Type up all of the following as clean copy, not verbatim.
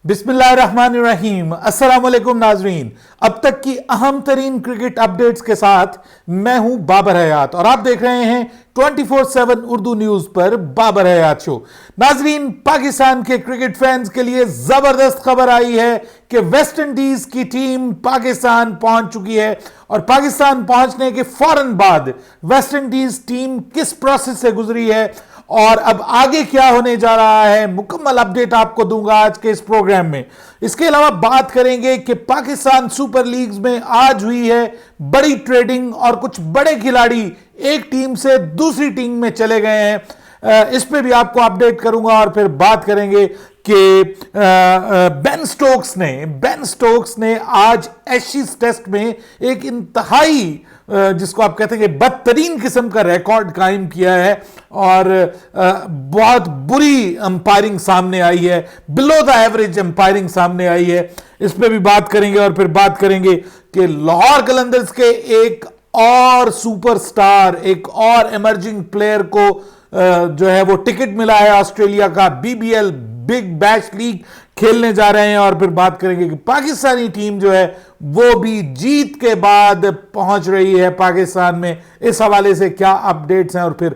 बिस्मिल्लाहिर्रहमानिर्रहीम। अस्सलाम वालेकुम नाजरीन। अब तक की अहम तरीन क्रिकेट अपडेट्स के साथ मैं हूं बाबर हयात और आप देख रहे हैं 24/7 उर्दू न्यूज पर बाबर हयात शो। नाजरीन, पाकिस्तान के क्रिकेट फैंस के लिए जबरदस्त खबर आई है कि वेस्ट इंडीज की टीम पाकिस्तान पहुंच चुकी है और पाकिस्तान पहुंचने के फौरन बाद वेस्ट इंडीज टीम किस प्रोसेस से गुजरी है और अब आगे क्या होने जा रहा है, मुकम्मल अपडेट आपको दूंगा आज के इस प्रोग्राम में। इसके अलावा बात करेंगे कि पाकिस्तान सुपर लीग्स में आज हुई है बड़ी ट्रेडिंग और कुछ बड़े खिलाड़ी एक टीम से दूसरी टीम में चले गए हैं। इस पे भी आपको अपडेट करूंगा और फिर बात करेंगे कि बेन स्टोक्स ने आज एशेज टेस्ट में एक इंतहाई जिसको आप कहते हैं कि बदतरीन किस्म का रिकॉर्ड कायम किया है और बहुत बुरी अंपायरिंग सामने आई है, बिलो द एवरेज अंपायरिंग सामने आई है। इस पे भी बात करेंगे और फिर बात करेंगे कि लाहौर कलंदर्स के एक और सुपरस्टार, एक और इमर्जिंग प्लेयर को जो है वो टिकट मिला है ऑस्ट्रेलिया का, बीबीएल बिग बैश लीग खेलने जा रहे हैं। और फिर बात करेंगे कि पाकिस्तानी टीम जो है वो भी जीत के बाद पहुंच रही है पाकिस्तान में। इस हवाले से क्या अपडेट्स हैं और फिर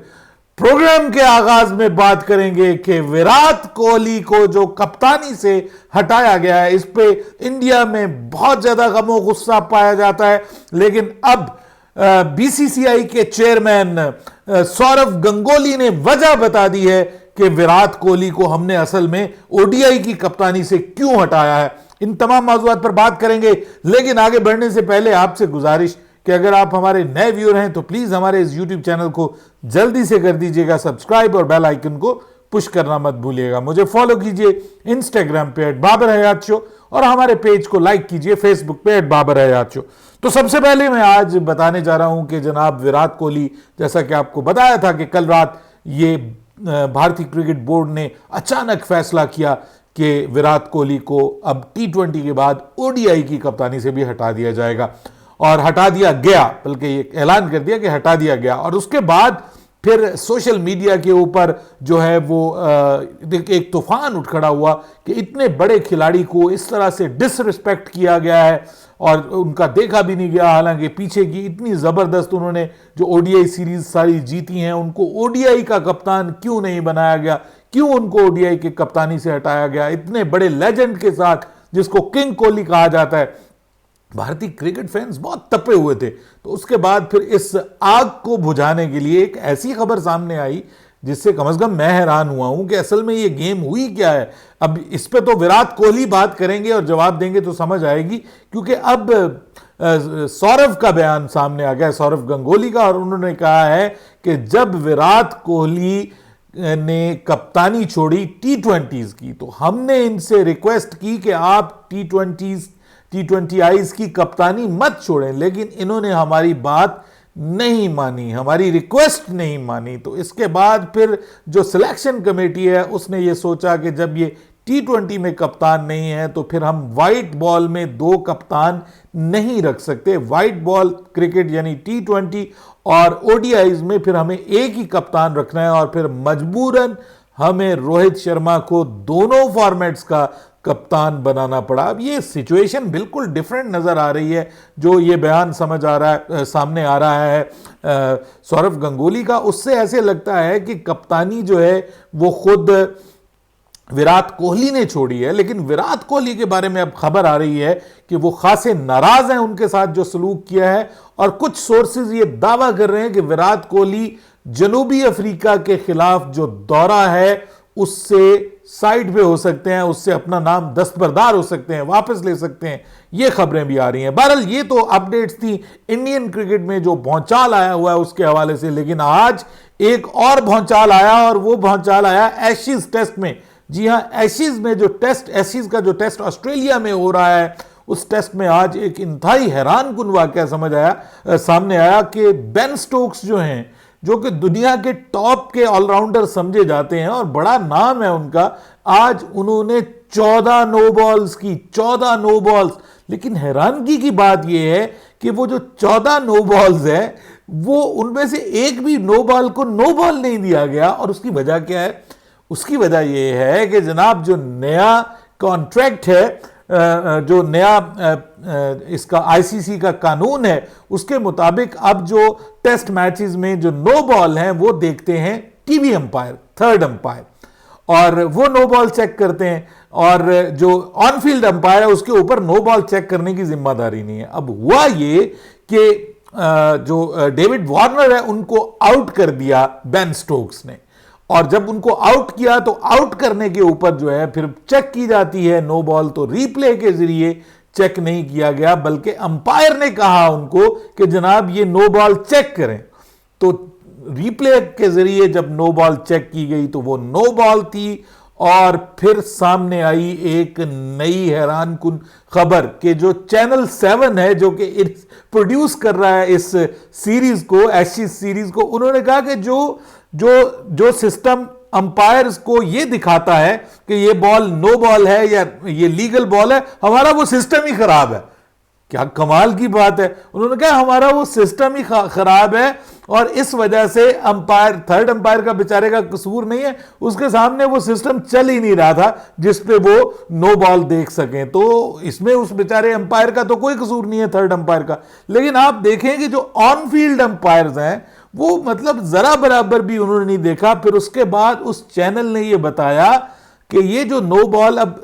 प्रोग्राम के आगाज में बात करेंगे कि विराट कोहली को जो कप्तानी से हटाया गया है, इस पे इंडिया में बहुत ज्यादा गमो गुस्सा पाया जाता है, लेकिन अब बीसीसीआई के चेयरमैन सौरव गंगोली ने वजह बता दी है कि विराट कोहली को हमने असल में ओडीआई की कप्तानी से क्यों हटाया है। इन तमाम मौजूद पर बात करेंगे, लेकिन आगे बढ़ने से पहले आपसे गुजारिश कि अगर आप हमारे नए व्यूअर हैं तो प्लीज हमारे इस यूट्यूब चैनल को जल्दी से कर दीजिएगा सब्सक्राइब और बेल आइकन को पुश करना मत भूलिएगा। मुझे फॉलो कीजिए इंस्टाग्राम पे @बाबर-हयात-शो और हमारे पेज को लाइक कीजिए फेसबुक पे @बाबर-हयात-शो। तो सबसे पहले मैं आज बताने जा रहा हूं कि जनाब विराट कोहली, जैसा कि आपको बताया था कि कल रात ये भारतीय क्रिकेट बोर्ड ने अचानक फैसला किया कि विराट कोहली को अब T20 के बाद ओडीआई की कप्तानी से भी हटा दिया जाएगा और हटा दिया गया, बल्कि ये ऐलान कर दिया कि हटा दिया गया। और उसके बाद फिर सोशल मीडिया के ऊपर जो है वो एक तूफान उठ खड़ा हुआ कि इतने बड़े खिलाड़ी को इस तरह से डिसरिस्पेक्ट किया गया है और उनका देखा भी नहीं गया। हालांकि पीछे की इतनी जबरदस्त उन्होंने जो ओडीआई सीरीज सारी जीती हैं, उनको ओडीआई का कप्तान क्यों नहीं बनाया गया, क्यों उनको ओडीआई की कप्तानी से हटाया गया, इतने बड़े लेजेंड के साथ जिसको किंग कोहली कहा जाता है। भारतीय क्रिकेट फैंस बहुत तपे हुए थे। तो उसके बाद फिर इस आग को बुझाने के लिए एक ऐसी खबर सामने आई जिससे कम से कम मैं हैरान हुआ हूं कि असल में ये गेम हुई क्या है। अब इस पे तो विराट कोहली बात करेंगे और जवाब देंगे तो समझ आएगी, क्योंकि अब सौरव का बयान सामने आ गया, सौरव गंगोली का, और उन्होंने कहा है कि जब विराट कोहली ने कप्तानी छोड़ी T20s की तो हमने इनसे रिक्वेस्ट की कि आप T20Is की कप्तानी मत छोड़ें, लेकिन इन्होंने हमारी बात नहीं मानी, हमारी रिक्वेस्ट नहीं मानी। तो इसके बाद फिर जो सिलेक्शन कमेटी है उसने ये सोचा कि जब ये T20 में कप्तान नहीं है तो फिर हम वाइट बॉल में 2 कप्तान नहीं रख सकते। वाइट बॉल क्रिकेट यानी T20 और ओडीआईज में फिर हमें एक ही कप्तान रखना है और फिर मजबूरन हमें रोहित शर्मा को दोनों फॉर्मेट्स का कप्तान बनाना पड़ा। अब ये सिचुएशन बिल्कुल डिफरेंट नजर आ रही है। जो ये बयान सामने आ रहा है सौरव गंगोली का, उससे ऐसे लगता है कि कप्तानी जो है वो खुद विराट कोहली ने छोड़ी है, लेकिन विराट कोहली के बारे में अब खबर आ रही है कि वो खासे नाराज हैं उनके साथ जो सलूक किया है। और कुछ सोर्सेज ये दावा कर रहे हैं कि विराट कोहली जनूबी अफ्रीका के खिलाफ जो दौरा है उससे साइड पे हो सकते हैं, उससे अपना नाम दस्तबरदार हो सकते हैं, वापस ले सकते हैं। ये खबरें भी आ रही हैं। बहरहाल ये तो अपडेट्स थी इंडियन क्रिकेट में जो भौचाल आया हुआ है उसके हवाले से, लेकिन आज एक और भौचाल आया और वो भौचाल आया एशेज टेस्ट में। जी हां, एशेज में जो टेस्ट, एशेज का जो टेस्ट ऑस्ट्रेलिया में हो रहा है, उस टेस्ट में आज एक इंतहाई हैरानकुन वाकया सामने आया कि बेन स्टोक्स जो हैं, जो कि दुनिया के टॉप के ऑलराउंडर समझे जाते हैं और बड़ा नाम है उनका, आज उन्होंने 14 नो बॉल्स की, 14 नो बॉल्स। लेकिन हैरानगी की बात यह है कि वो जो 14 नो बॉल्स है वो उनमें से एक भी नो बॉल को नो बॉल नहीं दिया गया। और उसकी वजह क्या है? उसकी वजह यह है कि जनाब जो नया कॉन्ट्रैक्ट है, जो नया इसका आईसीसी का कानून है, उसके मुताबिक अब जो टेस्ट मैचेस में जो नो बॉल हैं वो देखते हैं टीवी अंपायर, थर्ड अंपायर, और वो नो बॉल चेक करते हैं, और जो ऑन फील्ड अंपायर है उसके ऊपर नो बॉल चेक करने की जिम्मेदारी नहीं है। अब हुआ ये कि जो डेविड वार्नर है उनको आउट कर दिया बेन स्टोक्स ने, और जब उनको आउट किया तो आउट करने के ऊपर जो है फिर चेक की जाती है नो बॉल, तो रीप्ले के जरिए चेक नहीं किया गया, बल्कि अंपायर ने कहा उनको कि जनाब ये नो बॉल चेक करें। तो रीप्ले के जरिए जब नो बॉल चेक की गई तो वो नो बॉल थी, और फिर सामने आई एक नई हैरानकुन खबर कि जो चैनल 7 है जो कि प्रोड्यूस कर रहा है इस सीरीज को, एशेज सीरीज को, उन्होंने कहा कि जो जो जो सिस्टम अंपायर्स को ये दिखाता है कि ये बॉल नो बॉल है या ये लीगल बॉल है, हमारा वो सिस्टम ही खराब है। क्या कमाल की बात है, उन्होंने कहा हमारा वो सिस्टम ही खराब है, और इस वजह से अंपायर, थर्ड अंपायर का बेचारे का कसूर नहीं है, उसके सामने वो सिस्टम चल ही नहीं रहा था जिसपे वो नो बॉल देख सकें। तो इसमें उस बेचारे अंपायर का तो कोई कसूर नहीं है, थर्ड अंपायर का। लेकिन आप देखें कि जो ऑन फील्ड अंपायर्स हैं वो मतलब जरा बराबर भी उन्होंने नहीं देखा। फिर उसके बाद उस चैनल ने ये बताया कि ये जो नो बॉल अब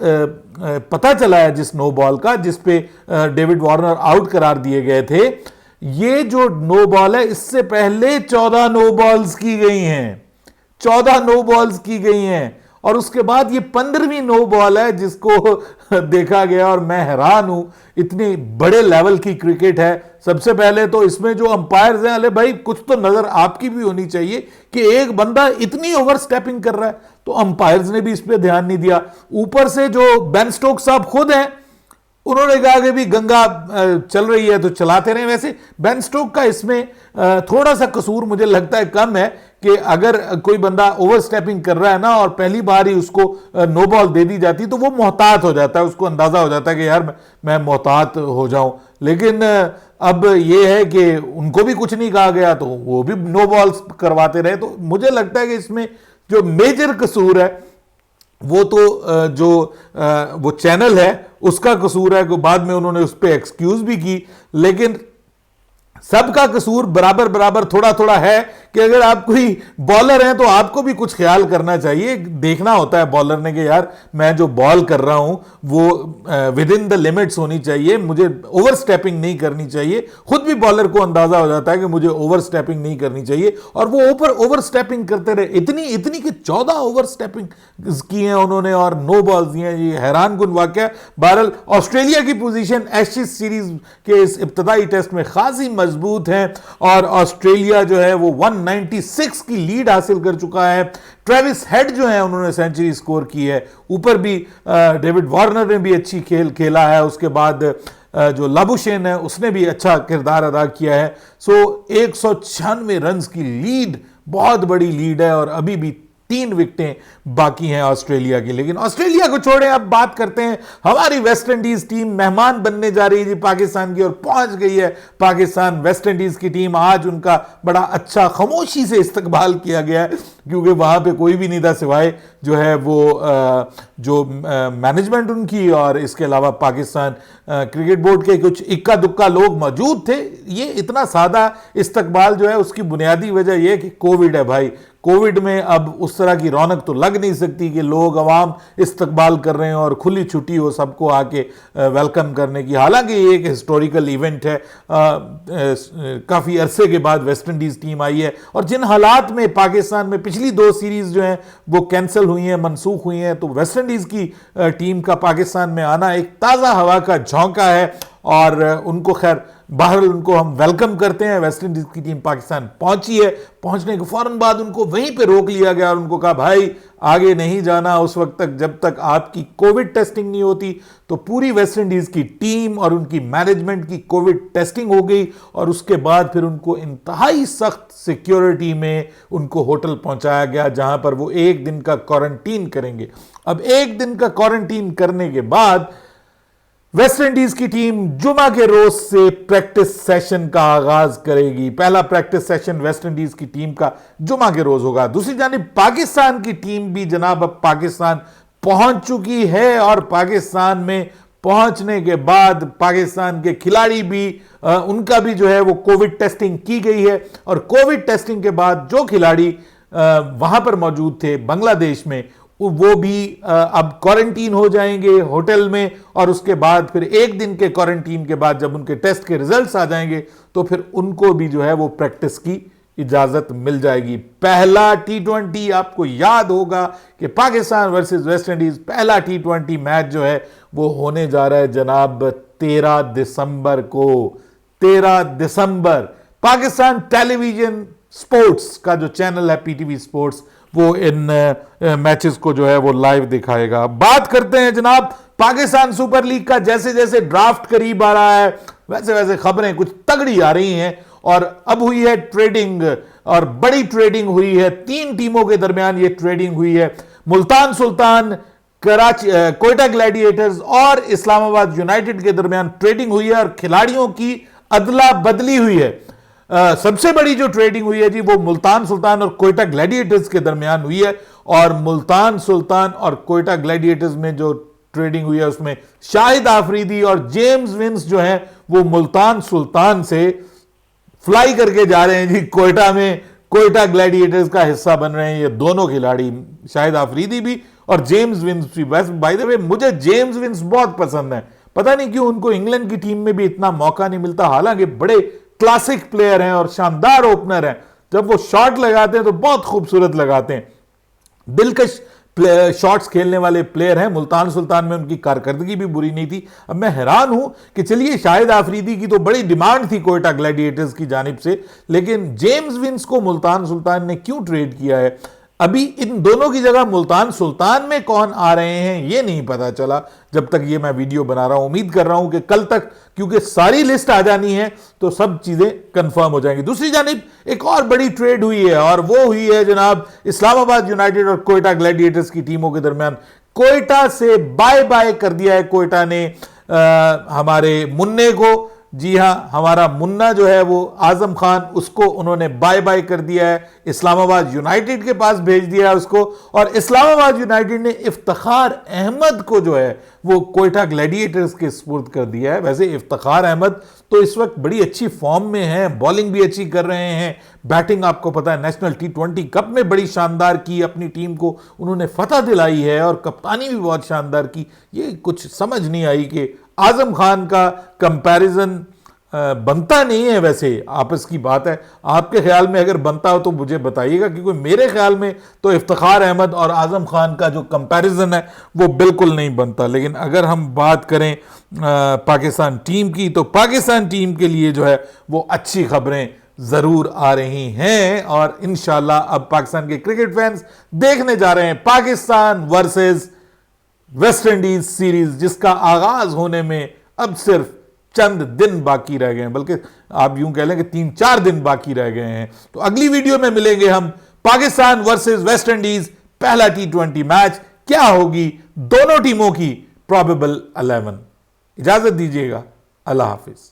पता चला है जिस नो बॉल का, जिस पे डेविड वार्नर आउट करार दिए गए थे, ये जो नो बॉल है इससे पहले 14 नो बॉल्स की गई हैं, 14 नो बॉल्स की गई हैं, और उसके बाद ये 15वीं नो बॉल है जिसको देखा गया। और मैं हैरान हूं, इतने बड़े लेवल की क्रिकेट है। सबसे पहले तो इसमें जो अंपायर्स हैं, अरे भाई कुछ तो नजर आपकी भी होनी चाहिए कि एक बंदा इतनी ओवर स्टेपिंग कर रहा है, तो अंपायर्स ने भी इस पर ध्यान नहीं दिया। ऊपर से जो बेन स्टोक्स साहब खुद हैं, उन्होंने कहा कि भी गंगा चल रही है तो चलाते रहे। वैसे बेन स्टोक का इसमें थोड़ा सा कसूर मुझे लगता है कम है कि अगर कोई बंदा ओवर स्टेपिंग कर रहा है ना और पहली बार ही उसको नो बॉल दे दी जाती तो वो मोहतात हो जाता है, उसको अंदाजा हो जाता है कि यार मैं मोहतात हो जाऊं। लेकिन अब ये है कि उनको भी कुछ नहीं कहा गया तो वो भी नो बॉल्स करवाते रहे। तो मुझे लगता है कि इसमें जो मेजर कसूर है वो तो जो वो चैनल है उसका कसूर है, कि बाद में उन्होंने उस पर एक्सक्यूज भी की। लेकिन सबका कसूर बराबर बराबर थोड़ा थोड़ा है कि अगर आप कोई बॉलर हैं तो आपको भी कुछ ख्याल करना चाहिए, देखना होता है बॉलर ने कि यार मैं जो बॉल कर रहा हूं वो विद इन द लिमिट्स होनी चाहिए, मुझे ओवर स्टेपिंग नहीं करनी चाहिए। खुद भी बॉलर को अंदाजा हो जाता है कि मुझे ओवर स्टेपिंग नहीं करनी चाहिए, और वो ऊपर ओवर स्टेपिंग करते रहे, इतनी कि 14 ओवर स्टेपिंग की हैं उन्होंने और नो बॉल्स दिए हैं। ये हैरानकुन वाकया। बहरहाल ऑस्ट्रेलिया की पोजीशन एशेज सीरीज के इस इब्तदाई टेस्ट में खासी मजबूत है, और ऑस्ट्रेलिया जो है वो 196 की लीड हासिल कर चुका है। ट्रेविस हेड जो है उन्होंने सेंचुरी स्कोर की है, ऊपर भी डेविड वार्नर ने भी अच्छी खेला है, उसके बाद जो लाबुशेन है उसने भी अच्छा किरदार अदा किया है। सो 196 रन की लीड बहुत बड़ी लीड है, और अभी भी 3 विकेटें बाकी हैं ऑस्ट्रेलिया की। लेकिन ऑस्ट्रेलिया को छोड़ें, अब बात करते हैं हमारी वेस्ट इंडीज टीम मेहमान बनने जा रही है जी पाकिस्तान की, और पहुंच गई है पाकिस्तान। वेस्ट इंडीज की टीम, आज उनका बड़ा अच्छा खामोशी से इस्तकबाल किया गया है, क्योंकि वहां पे कोई भी नहीं था सिवाय जो है वो जो मैनेजमेंट उनकी, और इसके अलावा पाकिस्तान क्रिकेट बोर्ड के कुछ इक्का दुक्का लोग मौजूद थे। ये इतना सादा इस्तकबाल जो है उसकी बुनियादी वजह यह कि कोविड है भाई। कोविड में अब उस तरह की रौनक तो लग नहीं सकती कि लोग अवाम इस्तकबाल कर रहे हैं और खुली छुट्टी हो सबको आके वेलकम करने की। हालांकि ये एक हिस्टोरिकल इवेंट है, काफ़ी अरसे के बाद वेस्ट इंडीज़ टीम आई है, और जिन हालात में पाकिस्तान में पिछली 2 सीरीज़ जो हैं वो कैंसिल हुई हैं, मनसूख हुई हैं, तो वेस्ट इंडीज़ की टीम का पाकिस्तान में आना एक ताज़ा हवा का झोंका है, और उनको खैर बहरहाल उनको हम वेलकम करते हैं। वेस्ट इंडीज की टीम पाकिस्तान पहुंची है, पहुंचने के फौरन बाद उनको वहीं पे रोक लिया गया और उनको कहा भाई आगे नहीं जाना उस वक्त तक जब तक आपकी कोविड टेस्टिंग नहीं होती। तो पूरी वेस्ट इंडीज की टीम और उनकी मैनेजमेंट की कोविड टेस्टिंग हो गई, और उसके बाद फिर उनको इंतहाई सख्त सिक्योरिटी में उनको होटल पहुंचाया गया, जहां पर वो 1 दिन का क्वारंटीन करेंगे। अब 1 दिन का क्वारंटीन करने के बाद वेस्ट इंडीज की टीम जुमा के रोज से प्रैक्टिस सेशन का आगाज करेगी। पहला प्रैक्टिस सेशन वेस्ट इंडीज की टीम का जुमा के रोज होगा। दूसरी जानिब पाकिस्तान की टीम भी जनाब अब पाकिस्तान पहुंच चुकी है और पाकिस्तान में पहुंचने के बाद पाकिस्तान के खिलाड़ी भी उनका भी जो है वो कोविड टेस्टिंग की गई है और कोविड टेस्टिंग के बाद जो खिलाड़ी वहां पर मौजूद थे बांग्लादेश में वो भी अब क्वारंटीन हो जाएंगे होटल में और उसके बाद फिर एक दिन के क्वारंटीन के बाद जब उनके टेस्ट के रिजल्ट्स आ जाएंगे तो फिर उनको भी जो है वो प्रैक्टिस की इजाजत मिल जाएगी। पहला टी20 आपको याद होगा कि पाकिस्तान वर्सेस वेस्ट इंडीज पहला टी20 मैच जो है वो होने जा रहा है जनाब 13 दिसंबर को। 13 दिसंबर पाकिस्तान टेलीविजन स्पोर्ट्स का जो चैनल है पीटीवी स्पोर्ट्स वो इन मैचेस को जो है वो लाइव दिखाएगा। बात करते हैं जनाब पाकिस्तान सुपर लीग का। जैसे जैसे ड्राफ्ट करीब आ रहा है वैसे वैसे खबरें कुछ तगड़ी आ रही हैं और अब हुई है ट्रेडिंग और बड़ी ट्रेडिंग हुई है। 3 टीमों के दरमियान ये ट्रेडिंग हुई है। मुल्तान सुल्तान, कराची, कोयटा ग्लैडिएटर्स और इस्लामाबाद यूनाइटेड के दरमियान ट्रेडिंग हुई है और खिलाड़ियों की अदला बदली हुई है। सबसे बड़ी जो ट्रेडिंग हुई है जी वो मुल्तान सुल्तान और कोयटा ग्लैडिएटर्स के दरमियान हुई है और मुल्तान सुल्तान और कोयटा ग्लैडिएटर्स में जो ट्रेडिंग हुई है उसमें शाहिद आफरीदी और जेम्स विंस जो है वो मुल्तान सुल्तान से फ्लाई करके जा रहे हैं जी कोयटा में, कोयटा ग्लैडिएटर्स का हिस्सा बन रहे हैं ये दोनों खिलाड़ी, शाहिद आफरीदी भी और जेम्स विंस भी। बस बाय द वे मुझे जेम्स विंस बहुत पसंद है, पता नहीं क्यों उनको इंग्लैंड की टीम में भी इतना मौका नहीं मिलता, हालांकि बड़े क्लासिक प्लेयर हैं और शानदार ओपनर हैं। जब वो शॉट लगाते हैं तो बहुत खूबसूरत लगाते हैं, दिलकश शॉट्स खेलने वाले प्लेयर हैं। मुल्तान सुल्तान में उनकी कारकर्दगी भी बुरी नहीं थी। अब मैं हैरान हूं कि चलिए शाहिद आफरीदी की तो बड़ी डिमांड थी कोयटा ग्लैडिएटर्स की जानिब से, लेकिन जेम्स विंस को मुल्तान सुल्तान ने क्यों ट्रेड किया है? अभी इन दोनों की जगह मुल्तान सुल्तान में कौन आ रहे हैं ये नहीं पता चला जब तक ये मैं वीडियो बना रहा हूं। उम्मीद कर रहा हूं कि कल तक, क्योंकि सारी लिस्ट आ जानी है तो सब चीजें कंफर्म हो जाएंगी। दूसरी जानिब एक और बड़ी ट्रेड हुई है और वो हुई है जनाब इस्लामाबाद यूनाइटेड और कोयटा ग्लैडिएटर्स की टीमों के दरमियान। कोयटा से बाय बाय कर दिया है कोयटा ने हमारे मुन्ने को। जी हां, हमारा मुन्ना जो है वो आजम खान, उसको उन्होंने बाय बाय कर दिया है, इस्लामाबाद यूनाइटेड के पास भेज दिया है उसको। और इस्लामाबाद यूनाइटेड ने इफ्तिखार अहमद को जो है वो कोयटा ग्लैडिएटर्स के सुपुर्द कर दिया है। वैसे इफ्तिखार अहमद तो इस वक्त बड़ी अच्छी फॉर्म में है, बॉलिंग भी अच्छी कर रहे हैं, बैटिंग आपको पता है नेशनल टी20 कप में बड़ी शानदार की, अपनी टीम को उन्होंने फतह दिलाई है और कप्तानी भी बहुत शानदार की। ये कुछ समझ नहीं आई कि आजम खान का कंपैरिजन बनता नहीं है। वैसे आपस की बात है, आपके ख्याल में अगर बनता हो तो मुझे बताइएगा, क्योंकि मेरे ख्याल में तो इफ्तिखार अहमद और आजम खान का जो कंपैरिजन है वो बिल्कुल नहीं बनता। लेकिन अगर हम बात करें पाकिस्तान टीम की तो पाकिस्तान टीम के लिए जो है वो अच्छी खबरें जरूर आ रही हैं और इंशाल्लाह अब पाकिस्तान के क्रिकेट फैंस देखने जा रहे हैं Pakistan versus West Indies series, जिसका आगाज होने में अब सिर्फ चंद दिन बाकी रह गए हैं, बल्कि आप यूं कह लें कि 3-4 दिन बाकी रह गए हैं। तो अगली वीडियो में मिलेंगे हम, पाकिस्तान वर्सेस वेस्ट इंडीज पहला टी20 मैच, क्या होगी दोनों टीमों की प्रोबेबल 11। इजाजत दीजिएगा, अल्लाह हाफिज।